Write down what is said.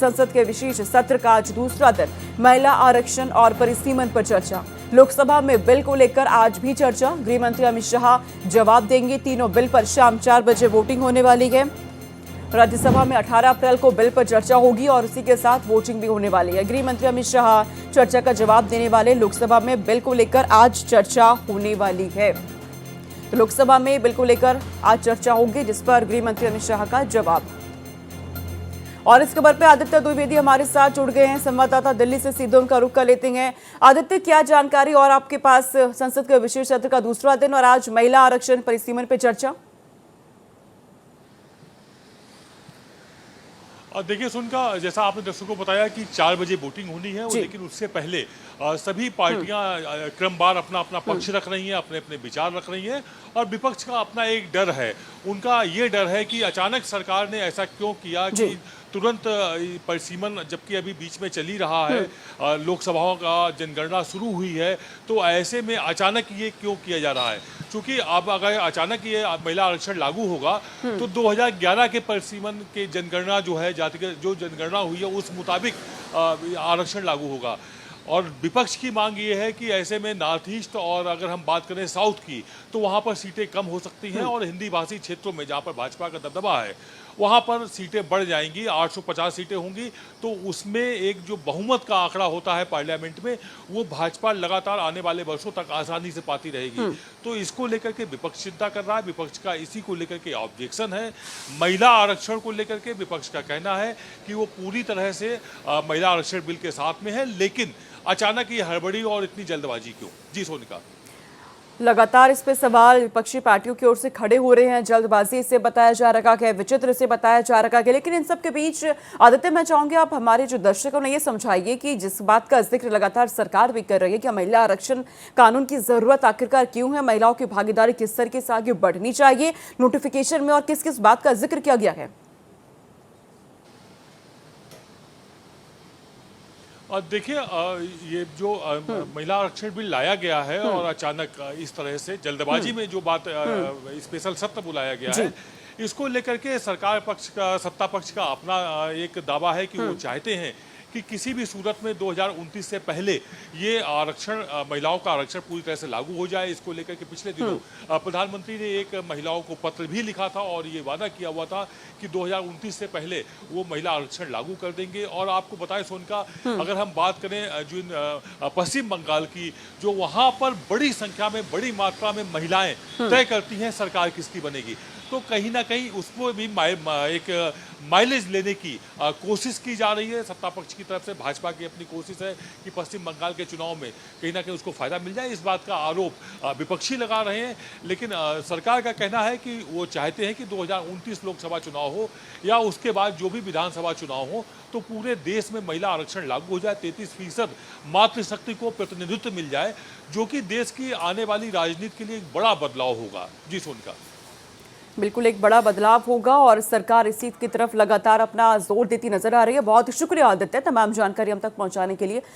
संसद के विशेष सत्र का आज दूसरा दिन महिला आरक्षण और परिसीमन पर चर्चा। लोकसभा में बिल को लेकर आज भी चर्चा। गृह मंत्री अमित शाह जवाब देंगे। तीनों बिल पर शाम 4 बजे वोटिंग होने वाली है। राज्यसभा में 18 अप्रैल को बिल पर चर्चा होगी और उसी के साथ वोटिंग भी होने वाली है। गृह मंत्री अमित शाह चर्चा का जवाब देने वाले। लोकसभा में बिल को लेकर आज चर्चा होने वाली है। तो लोकसभा में बिल को लेकर आज चर्चा होगी, जिस पर गृह मंत्री अमित शाह का जवाब। और इस खबर पे आदित्य द्विवेदी हमारे साथ जुड़ गए हैं, संवाददाता दिल्ली से। सीधे उनका रुख कर लेते हैं। आदित्य, क्या जानकारी और आपके पास संसद के विशेष सत्र का दूसरा दिन और आज महिला आरक्षण परिसीमन पे चर्चा? देखिए सुनका, जैसा आपने दर्शकों को बताया कि 4 बजे वोटिंग होनी है, लेकिन उससे पहले सभी पार्टियां क्रमवार अपना अपना पक्ष रख रही हैं, अपने अपने विचार रख रही हैं। और विपक्ष का अपना एक डर है, उनका ये डर है कि अचानक सरकार ने ऐसा क्यों किया कि तुरंत परिसीमन, जबकि अभी बीच में चली रहा है, लोकसभाओं का जनगणना शुरू हुई है, तो ऐसे में अचानक ये क्यों किया जा रहा है? क्योंकि अब अगर अचानक ये महिला आरक्षण लागू होगा तो 2011 के परिसीमन के जनगणना जो है, जातिगत जो जनगणना हुई है, उस मुताबिक आरक्षण लागू होगा। और विपक्ष की मांग ये है कि ऐसे में नॉर्थ ईस्ट और अगर हम बात करें साउथ की, तो वहाँ पर सीटें कम हो सकती हैं और हिंदी भाषी क्षेत्रों में जहाँ पर भाजपा का दबदबा है, वहाँ पर सीटें बढ़ जाएंगी। 850 सीटें होंगी, तो उसमें एक जो बहुमत का आंकड़ा होता है पार्लियामेंट में, वो भाजपा लगातार आने वाले वर्षों तक आसानी से पाती रहेगी। तो इसको लेकर के विपक्ष चिंता कर रहा है। विपक्ष का इसी को लेकर के ऑब्जेक्शन है। महिला आरक्षण को लेकर के विपक्ष का कहना है कि वो पूरी तरह से महिला आरक्षण बिल के साथ में है, लेकिन अचानक ये हड़बड़ी और इतनी जल्दबाजी क्यों? जी सोनिका। लगातार इस पे सवाल विपक्षी पार्टियों की ओर से खड़े हो रहे हैं। जल्दबाजी से बताया जा रहा है, विचित्र से बताया जा रहा है, लेकिन इन सब के बीच आदित्य, मैं चाहूंगी आप हमारे जो दर्शकों ने ये समझाइए कि जिस बात का जिक्र लगातार सरकार भी कर रही है कि महिला आरक्षण कानून की जरूरत आखिरकार क्यों है, महिलाओं की भागीदारी किस तरीके से आगे बढ़नी चाहिए नोटिफिकेशन में, और किस किस बात का जिक्र किया गया है? देखिए, ये जो महिला आरक्षण बिल लाया गया है और अचानक इस तरह से जल्दबाजी में जो बात स्पेशल सत्र बुलाया गया है, इसको लेकर के सरकार पक्ष का, सत्ता पक्ष का अपना एक दावा है कि वो चाहते हैं कि किसी भी सूरत में 2029 से पहले ये आरक्षण, महिलाओं का आरक्षण पूरी तरह से लागू हो जाए। इसको लेकर के पिछले दिनों प्रधानमंत्री ने एक महिलाओं को पत्र भी लिखा था और ये वादा किया हुआ था कि 2029 से पहले वो महिला आरक्षण लागू कर देंगे। और आपको बताएं सोनिका, अगर हम बात करें जिन पश्चिम बंगाल की, जो वहाँ पर बड़ी संख्या में, बड़ी मात्रा में महिलाएं तय करती हैं सरकार किसकी बनेगी, तो कहीं ना कहीं उसको भी एक माइलेज लेने की कोशिश की जा रही है सत्ता पक्ष की तरफ से। भाजपा की अपनी कोशिश है कि पश्चिम बंगाल के चुनाव में कहीं ना कहीं उसको फायदा मिल जाए। इस बात का आरोप विपक्षी लगा रहे हैं, लेकिन सरकार का कहना है कि वो चाहते हैं कि 2029 लोकसभा चुनाव हो या उसके बाद जो भी विधानसभा चुनाव हो, तो पूरे देश में महिला आरक्षण लागू हो जाए, 33% मातृशक्ति को प्रतिनिधित्व मिल जाए, जो कि देश की आने वाली राजनीति के लिए एक बड़ा बदलाव होगा। जी सोनिका। बिल्कुल एक बड़ा बदलाव होगा और सरकार इसी की तरफ लगातार अपना जोर देती नजर आ रही है। बहुत शुक्रिया आदित्य, तमाम जानकारी हम तक पहुंचाने के लिए।